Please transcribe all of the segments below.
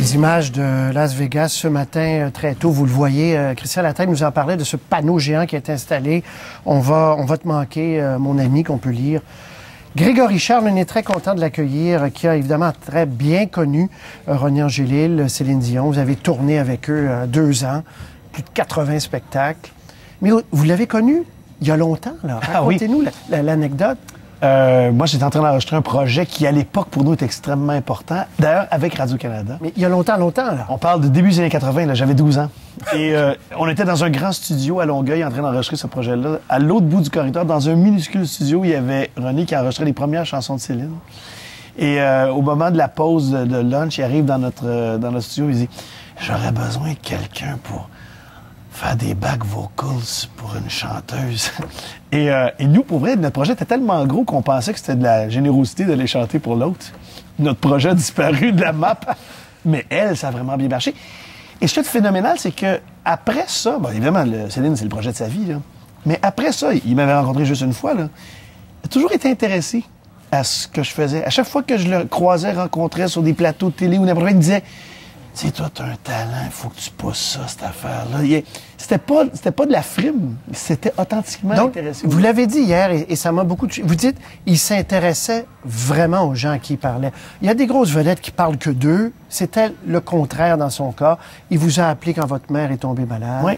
Les images de Las Vegas ce matin, très tôt, vous le voyez. Christian Latelle nous en parlait de ce panneau géant qui est installé. On va te manquer, mon ami, qu'on peut lire. Grégory Charles, on est très content de l'accueillir, qui a évidemment très bien connu René Angélil, Céline Dion. Vous avez tourné avec eux 2 ans, plus de 80 spectacles. Mais vous l'avez connu il y a longtemps, là. Racontez-nous l'anecdote. Moi, j'étais en train d'enregistrer un projet qui, à l'époque, pour nous, était extrêmement important. D'ailleurs, avec Radio-Canada. Mais il y a longtemps, là. On parle de début des années 80, là. J'avais 12 ans. Et on était dans un grand studio à Longueuil en train d'enregistrer ce projet-là. À l'autre bout du corridor, dans un minuscule studio, il y avait René qui enregistrait les premières chansons de Céline. Et au moment de la pause de lunch, il arrive dans notre studio, il dit « J'aurais besoin de quelqu'un pour faire des back vocals pour une chanteuse. » Et nous, pour vrai, notre projet était tellement gros qu'on pensait que c'était de la générosité de les chanter pour l'autre. Notre projet a disparu de la map. Mais elle, ça a vraiment bien marché. Et ce qui est phénoménal, c'est que après ça, bon, évidemment, Céline, c'est le projet de sa vie, là. Mais après ça, il m'avait rencontré juste une fois, là. Il a toujours été intéressé à ce que je faisais. À chaque fois que je le croisais, rencontrais sur des plateaux de télé ou n'importe quoi, il me disait « Tu sais, toi, t'as un talent, il faut que tu pousses ça, cette affaire-là. » C'était pas de la frime, c'était authentiquement intéressé. Vous l'avez dit hier, et ça m'a beaucoup touché. Vous dites, il s'intéressait vraiment aux gens à qui il parlait. Il y a des grosses vedettes qui parlent que d'eux. C'était le contraire dans son cas. Il vous a appelé quand votre mère est tombée malade. Oui.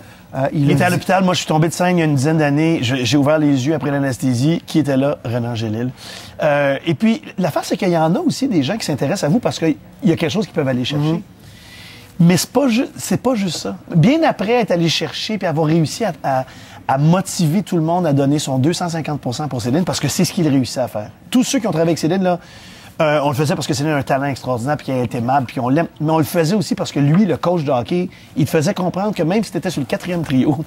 Il était à l'hôpital. Moi, je suis tombé de scène il y a une dizaine d'années. J'ai ouvert les yeux après l'anesthésie. Qui était là? René Angélil. Et puis, l'affaire, c'est qu'il y en a aussi des gens qui s'intéressent à vous parce qu'il y a quelque chose qu'ils peuvent aller chercher. Mais c'est pas juste ça. Bien après être allé chercher puis avoir réussi à motiver tout le monde à donner son 250% pour Céline, parce que c'est ce qu'il réussit à faire. Tous ceux qui ont travaillé avec Céline, là, on le faisait parce que Céline a un talent extraordinaire puis qu'elle est aimable puis on l'aime. Mais on le faisait aussi parce que lui, le coach de hockey, il te faisait comprendre que même si tu étais sur le 4e trio,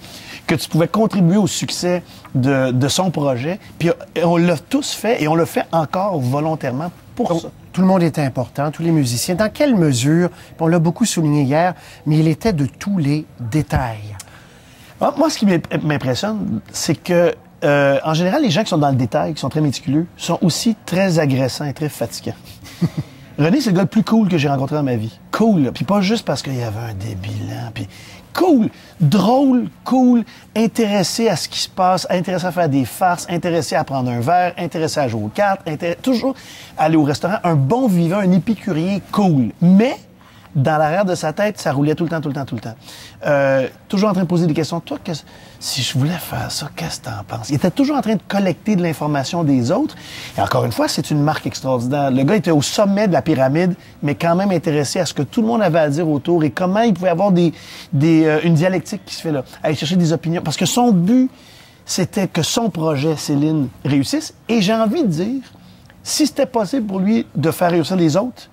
que tu pouvais contribuer au succès de son projet. Puis on l'a tous fait et on le fait encore volontairement pour ça. Tout le monde était important, tous les musiciens. Dans quelle mesure, on l'a beaucoup souligné hier, mais il était de tous les détails. Moi, ce qui m'impressionne, c'est que, en général, les gens qui sont dans le détail, qui sont très méticuleux, sont aussi très agressants et très fatigants. René, c'est le gars le plus cool que j'ai rencontré dans ma vie. Cool, là. Puis pas juste parce qu'il y avait un débilant, puis cool, drôle, cool, intéressé à ce qui se passe, intéressé à faire des farces, intéressé à prendre un verre, intéressé à jouer aux cartes, toujours aller au restaurant, un bon vivant, un épicurien cool. Mais dans l'arrière de sa tête, ça roulait tout le temps. Toujours en train de poser des questions. Toi, si je voulais faire ça, qu'est-ce que t'en penses? Il était toujours en train de collecter de l'information des autres. Et encore une fois, c'est une marque extraordinaire. Le gars était au sommet de la pyramide, mais quand même intéressé à ce que tout le monde avait à dire autour et comment il pouvait avoir une dialectique qui se fait là. Aller chercher des opinions. Parce que son but, c'était que son projet, Céline, réussisse. Et j'ai envie de dire, si c'était possible pour lui de faire réussir les autres,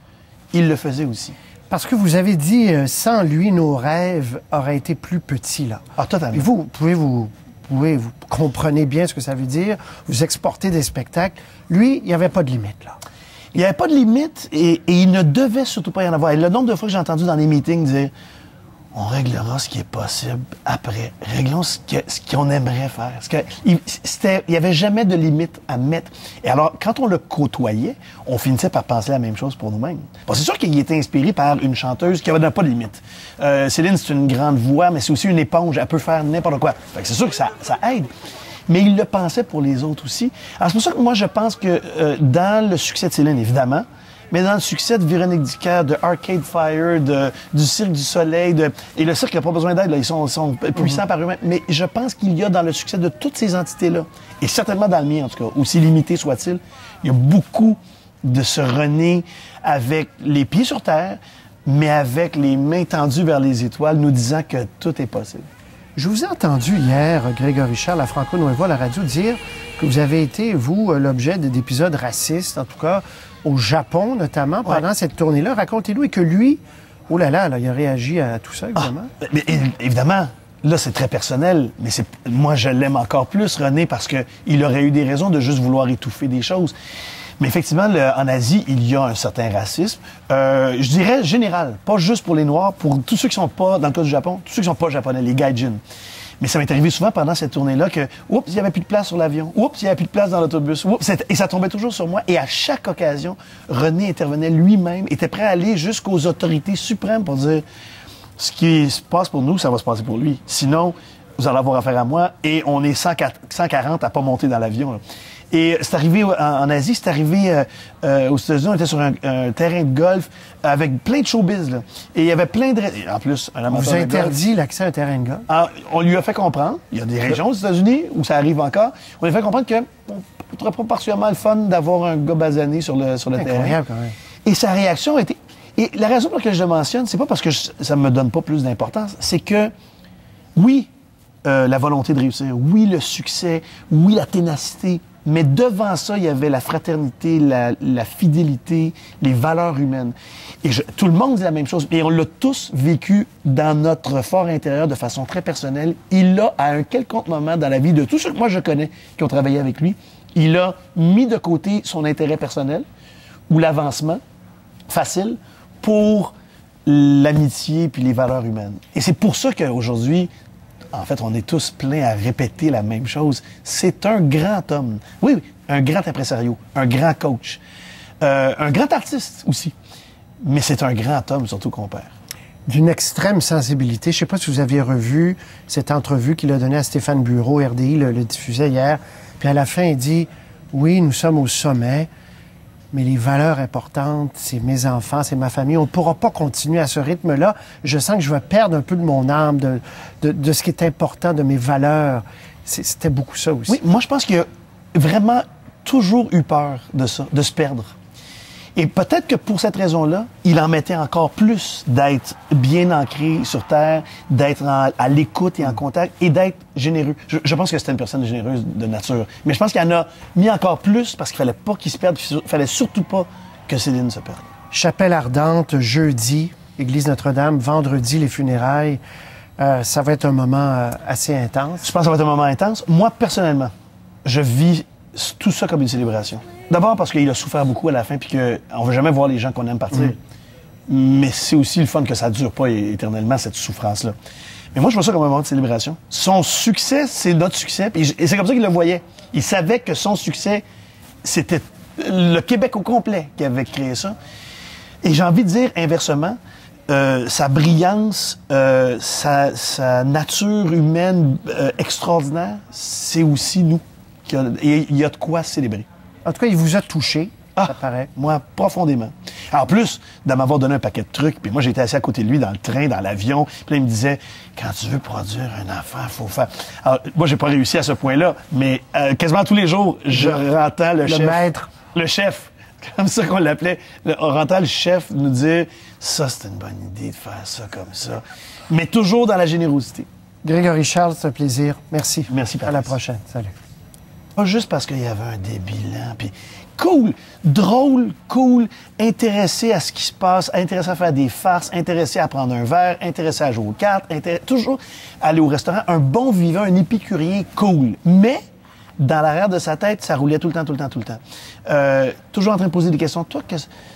il le faisait aussi. Parce que vous avez dit, sans lui, nos rêves auraient été plus petits, là. Ah, totalement. Et vous comprenez bien ce que ça veut dire, vous exportez des spectacles. Lui, il n'y avait pas de limite, là. Il n'y avait pas de limite et il ne devait surtout pas y en avoir. Et le nombre de fois que j'ai entendu dans des meetings dire « On réglera ce qui est possible après. Réglons ce qu'on aimerait faire. » Il n'y avait jamais de limite à mettre. Et alors, quand on le côtoyait, on finissait par penser la même chose pour nous-mêmes. Bon, c'est sûr qu'il était inspiré par une chanteuse qui n'avait pas de limite. Céline, c'est une grande voix, mais c'est aussi une éponge. Elle peut faire n'importe quoi. C'est sûr que ça aide. Mais il le pensait pour les autres aussi. Alors, c'est pour ça que moi, je pense que dans le succès de Céline, évidemment, mais dans le succès de Véronique Dicker, de Arcade Fire, du Cirque du Soleil, et le cirque n'a pas besoin d'aide, là, ils sont puissants par eux-mêmes, mais je pense qu'il y a dans le succès de toutes ces entités-là, et certainement dans le mien en tout cas, aussi limité soit-il, il y a beaucoup de ce René avec les pieds sur terre, mais avec les mains tendues vers les étoiles, nous disant que tout est possible. Je vous ai entendu hier, Grégory Charles, à Franco Nuevo, à la radio, dire que vous avez été, vous, l'objet d'épisodes racistes, en tout cas au Japon notamment, pendant cette tournée-là. Racontez-nous, et que lui, oh là là, il a réagi à tout ça, évidemment. Mais évidemment, là, c'est très personnel, mais moi, je l'aime encore plus, René, parce qu'il aurait eu des raisons de juste vouloir étouffer des choses. Mais effectivement, en Asie, il y a un certain racisme. Je dirais général, pas juste pour les Noirs, pour tous ceux qui sont pas, dans le cas du Japon, tous ceux qui sont pas japonais, les gaijins. Mais ça m'est arrivé souvent pendant cette tournée-là que, oups, il n'y avait plus de place sur l'avion. Oups, il n'y avait plus de place dans l'autobus. Oups, et ça tombait toujours sur moi. Et à chaque occasion, René intervenait lui-même, était prêt à aller jusqu'aux autorités suprêmes pour dire ce qui se passe pour nous, ça va se passer pour lui. Sinon, vous allez avoir affaire à moi. Et on est 140 à pas monter dans l'avion, là. Et c'est arrivé en Asie, c'est arrivé aux États-Unis, on était sur un terrain de golf avec plein de showbiz, là. Et il y avait plein de... En plus, un amateur On vous interdit l'accès à un terrain de golf? On lui a fait comprendre, il y a des régions aux États-Unis où ça arrive encore, on lui a fait comprendre que on trouverait pas particulièrement le fun d'avoir un gars basané sur le terrain. Incroyable, quand même. Et sa réaction a été... Et la raison pour laquelle je le mentionne, c'est pas parce que ça me donne pas plus d'importance, c'est que, oui, la volonté de réussir, oui, le succès, oui, la ténacité, mais devant ça, il y avait la fraternité, la fidélité, les valeurs humaines. Et tout le monde dit la même chose. Et on l'a tous vécu dans notre fort intérieur de façon très personnelle. Il a, à un quelconque moment dans la vie de tous ceux que moi je connais qui ont travaillé avec lui, il a mis de côté son intérêt personnel ou l'avancement facile pour l'amitié puis les valeurs humaines. Et c'est pour ça qu'aujourd'hui, en fait, on est tous pleins à répéter la même chose. C'est un grand homme. Oui, un grand impresario, un grand coach, un grand artiste aussi. Mais c'est un grand homme, surtout qu'on perd. D'une extrême sensibilité. Je ne sais pas si vous aviez revu cette entrevue qu'il a donnée à Stéphane Bureau, RDI le diffusait hier. Puis à la fin, il dit, oui, nous sommes au sommet, mais les valeurs importantes, c'est mes enfants, c'est ma famille. On ne pourra pas continuer à ce rythme-là. Je sens que je vais perdre un peu de mon âme, de ce qui est important, de mes valeurs. C'était beaucoup ça aussi. Oui, moi, je pense qu'il a vraiment toujours eu peur de ça, de se perdre. Et peut-être que pour cette raison-là, il en mettait encore plus d'être bien ancré sur Terre, d'être à l'écoute et en contact, et d'être généreux. Je pense que c'était une personne généreuse de nature. Mais je pense qu'il en a mis encore plus parce qu'il fallait pas qu'il se perde, il fallait surtout pas que Céline se perde. Chapelle ardente, jeudi, Église Notre-Dame, vendredi, les funérailles. Ça va être un moment assez intense. Je pense que ça va être un moment intense. Moi, personnellement, je vis tout ça comme une célébration. D'abord parce qu'il a souffert beaucoup à la fin, puis qu'on veut jamais voir les gens qu'on aime partir. Mais c'est aussi le fun que ça dure pas éternellement, cette souffrance-là. Mais moi, je vois ça comme un moment de célébration. Son succès, c'est notre succès, et c'est comme ça qu'il le voyait. Il savait que son succès, c'était le Québec au complet qui avait créé ça. Et j'ai envie de dire, inversement, sa brillance, sa nature humaine extraordinaire, c'est aussi nous. Et il y a de quoi célébrer. En tout cas, il vous a touché, ça paraît. Moi, profondément. En plus de m'avoir donné un paquet de trucs, puis moi, j'étais assis à côté de lui dans le train, dans l'avion, puis là, il me disait, quand tu veux produire un enfant, il faut faire... Alors, moi, j'ai pas réussi à ce point-là, mais quasiment tous les jours, je entends le chef... maître. Le chef, comme ça qu'on l'appelait. On entend le chef nous dire, ça, c'est une bonne idée de faire ça comme ça. Mais toujours dans la générosité. Grégory Charles, c'est un plaisir. Merci. Merci, Patrice. À la prochaine. Salut. Pas juste parce qu'il y avait un débilant, puis cool, drôle, cool, intéressé à ce qui se passe, intéressé à faire des farces, intéressé à prendre un verre, intéressé à jouer aux cartes, toujours aller au restaurant, un bon vivant, un épicurien cool. Mais dans l'arrière de sa tête, ça roulait tout le temps. Toujours en train de poser des questions. Toi,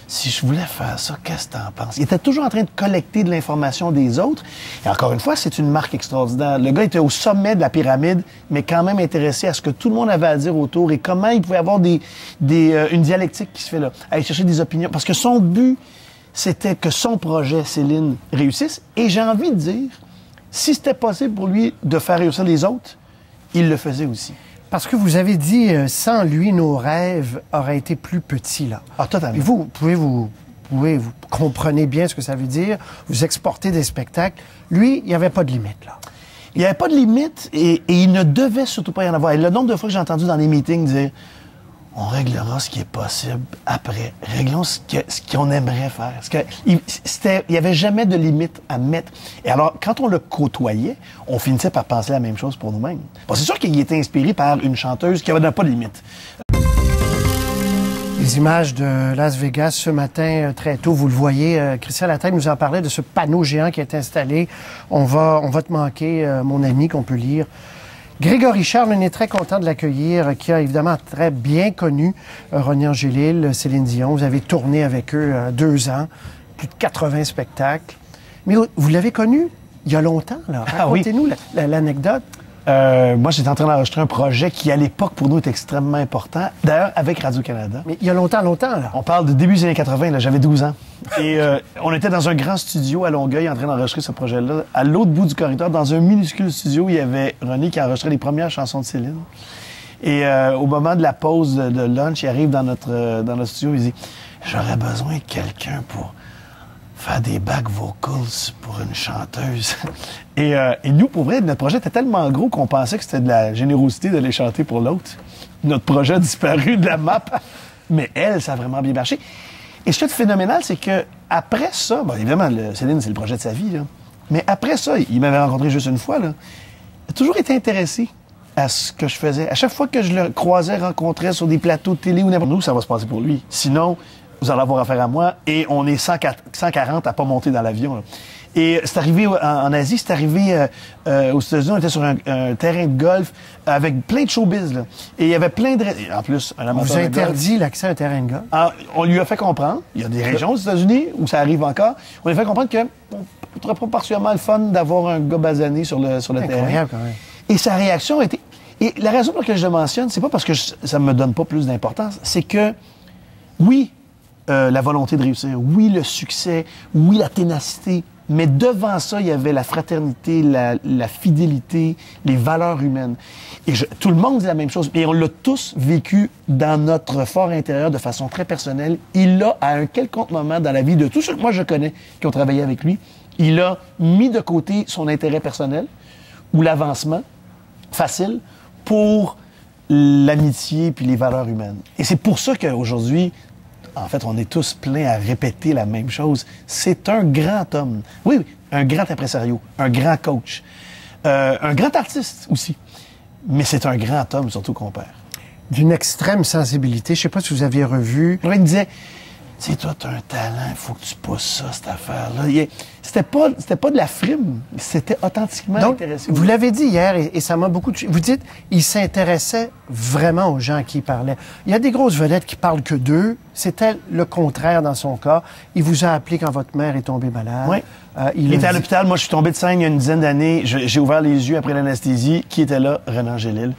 si je voulais faire ça, qu'est-ce que t'en penses? Il était toujours en train de collecter de l'information des autres. Et encore une fois, c'est une marque extraordinaire. Le gars était au sommet de la pyramide, mais quand même intéressé à ce que tout le monde avait à dire autour et comment il pouvait avoir une dialectique qui se fait là. Aller chercher des opinions. Parce que son but, c'était que son projet, Céline, réussisse. Et j'ai envie de dire, si c'était possible pour lui de faire réussir les autres, il le faisait aussi. Parce que vous avez dit, sans lui, nos rêves auraient été plus petits, là. Ah, totalement. Et vous comprenez bien ce que ça veut dire, vous exportez des spectacles. Lui, il n'y avait pas de limite, là. Il n'y avait pas de limite et il ne devait surtout pas y en avoir. Et le nombre de fois que j'ai entendu dans les meetings dire on réglera ce qui est possible après. Réglons ce qu'on aimerait faire. Il n'y avait jamais de limite à mettre. Et alors, quand on le côtoyait, on finissait par penser la même chose pour nous-mêmes. Bon, c'est sûr qu'il était inspiré par une chanteuse qui n'avait pas de limite. Les images de Las Vegas ce matin, très tôt, vous le voyez. Christian Lattèque nous en parlait de ce panneau géant qui est installé. On va te manquer, mon ami, qu'on peut lire. Grégory Charles, on est très content de l'accueillir, qui a évidemment très bien connu René Angélil, Céline Dion. Vous avez tourné avec eux 2 ans, plus de 80 spectacles. Mais vous l'avez connu Il y a longtemps, là. Ah oui. Racontez-nous l'anecdote. Moi, j'étais en train d'enregistrer un projet qui, à l'époque, pour nous, était extrêmement important. D'ailleurs, avec Radio-Canada. Mais il y a longtemps, là. On parle de début des années 80, là, j'avais 12 ans. Et on était dans un grand studio à Longueuil en train d'enregistrer ce projet-là. À l'autre bout du corridor, dans un minuscule studio, il y avait René qui enregistrait les premières chansons de Céline. Et au moment de la pause de lunch, il arrive dans notre studio, il dit « J'aurais besoin de quelqu'un pour faire des back vocals pour une chanteuse. » Et nous, pour vrai, notre projet était tellement gros qu'on pensait que c'était de la générosité d'aller chanter pour l'autre. Notre projet a disparu de la map. Mais elle, ça a vraiment bien marché. Et ce qui est phénoménal, c'est que après ça, bon, évidemment, Céline, c'est le projet de sa vie, là. Mais après ça, il m'avait rencontré juste une fois, là. Il a toujours été intéressé à ce que je faisais. À chaque fois que je le croisais, rencontrais sur des plateaux de télé ou n'importe où, ça va se passer pour lui. Sinon, vous allez avoir affaire à moi et on est 140 à pas monter dans l'avion, là. Et c'est arrivé en Asie, c'est arrivé aux États-Unis, on était sur un terrain de golf avec plein de showbiz, là. Et il y avait plein de... En plus, un amateur On vous interdit l'accès à un terrain de golf? On lui a fait comprendre, il y a des régions aux États-Unis où ça arrive encore, on lui a fait comprendre que on trouverait pas particulièrement le fun d'avoir un gars basané sur le terrain. Incroyable, quand même. Et sa réaction a été... Et la raison pour laquelle je le mentionne, c'est pas parce que ça me donne pas plus d'importance, c'est que, oui, la volonté de réussir, oui, le succès, oui, la ténacité, mais devant ça, il y avait la fraternité, la fidélité, les valeurs humaines. Et tout le monde dit la même chose. Et on l'a tous vécu dans notre fort intérieur de façon très personnelle. Il a, à un quelconque moment dans la vie de tous ceux que moi je connais qui ont travaillé avec lui, il a mis de côté son intérêt personnel ou l'avancement facile pour l'amitié puis les valeurs humaines. Et c'est pour ça qu'aujourd'hui, en fait, on est tous pleins à répéter la même chose. C'est un grand homme. Oui, un grand impresario, un grand coach, un grand artiste aussi. Mais c'est un grand homme, surtout qu'on perd. D'une extrême sensibilité. Je ne sais pas si vous aviez revu. Il me disait, tu sais, toi, t'as un talent, il faut que tu pousses ça, cette affaire-là. C'était pas de la frime, c'était authentiquement intéressé. Vous l'avez dit hier, et ça m'a beaucoup touché. Vous dites, il s'intéressait vraiment aux gens à qui il parlait. Il y a des grosses vedettes qui parlent que d'eux. C'était le contraire dans son cas. Il vous a appelé quand votre mère est tombée malade. Oui. Il était à l'hôpital. Moi, je suis tombé de scène il y a une dizaine d'années. J'ai ouvert les yeux après l'anesthésie. Qui était là? René Angélil.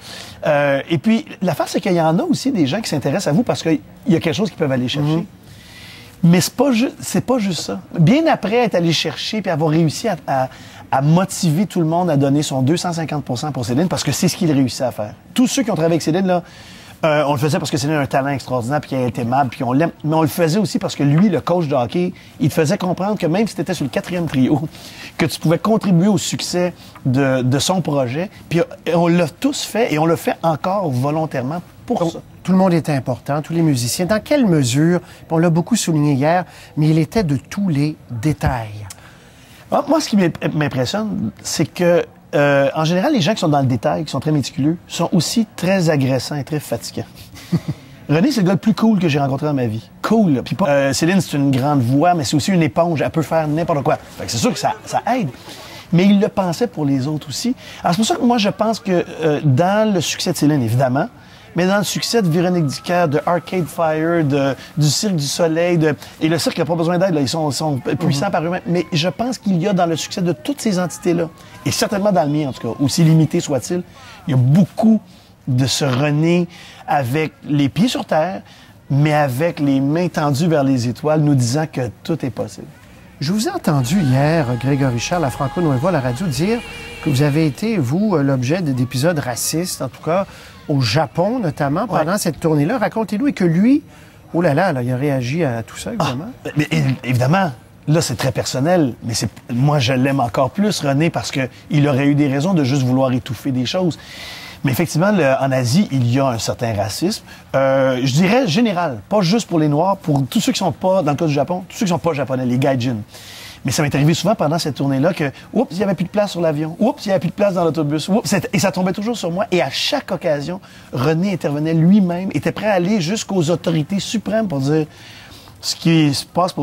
Et puis, l'affaire, c'est qu'il y en a aussi des gens qui s'intéressent à vous parce qu'il y a quelque chose qu'ils peuvent aller chercher. Mm-hmm. Mais c'est pas juste ça. Bien après être allé chercher puis avoir réussi à motiver tout le monde à donner son 250% pour Céline, parce que c'est ce qu'il réussit à faire. Tous ceux qui ont travaillé avec Céline, là, on le faisait parce que Céline a un talent extraordinaire puis qu'elle est aimable puis on l'aime. Mais on le faisait aussi parce que lui, le coach de hockey, il te faisait comprendre que même si tu étais sur le 4e trio, que tu pouvais contribuer au succès de son projet. Puis on l'a tous fait et on le fait encore volontairement pour ça. Tout le monde était important, tous les musiciens. Dans quelle mesure, on l'a beaucoup souligné hier, mais il était de tous les détails. Moi, ce qui m'impressionne, c'est que, en général, les gens qui sont dans le détail, qui sont très méticuleux, sont aussi très agressants et très fatigants. René, c'est le gars le plus cool que j'ai rencontré dans ma vie. Cool, là. Puis Céline, c'est une grande voix, mais c'est aussi une éponge. Elle peut faire n'importe quoi. Fait que c'est sûr que ça aide. Mais il le pensait pour les autres aussi. Alors, c'est pour ça que moi, je pense que dans le succès de Céline, évidemment, mais dans le succès de Véronique Dicker, de Arcade Fire, du Cirque du Soleil, et le cirque n'a pas besoin d'aide, là, ils sont puissants par eux-mêmes, mais je pense qu'il y a dans le succès de toutes ces entités-là, et certainement dans le mien en tout cas, aussi limité soit-il, il y a beaucoup de ce René avec les pieds sur terre, mais avec les mains tendues vers les étoiles, nous disant que tout est possible. Je vous ai entendu hier, Grégory Charles, à Franco Nuevo, à la radio, dire que vous avez été, vous, l'objet d'épisodes racistes, en tout cas au Japon notamment, pendant cette tournée-là. Racontez-nous, et que lui, oh là là, il a réagi à tout ça, évidemment. Mais évidemment, là, c'est très personnel, mais moi, je l'aime encore plus, René, parce qu'il aurait eu des raisons de juste vouloir étouffer des choses. Mais effectivement, en Asie, il y a un certain racisme. Je dirais général, pas juste pour les Noirs, pour tous ceux qui sont pas, dans le cas du Japon, tous ceux qui sont pas japonais, les gaijins. Mais ça m'est arrivé souvent pendant cette tournée-là que, oups, il n'y avait plus de place sur l'avion. Oups, il n'y avait plus de place dans l'autobus. Oups, et ça tombait toujours sur moi. Et à chaque occasion, René intervenait lui-même, était prêt à aller jusqu'aux autorités suprêmes pour dire ce qui se passe pour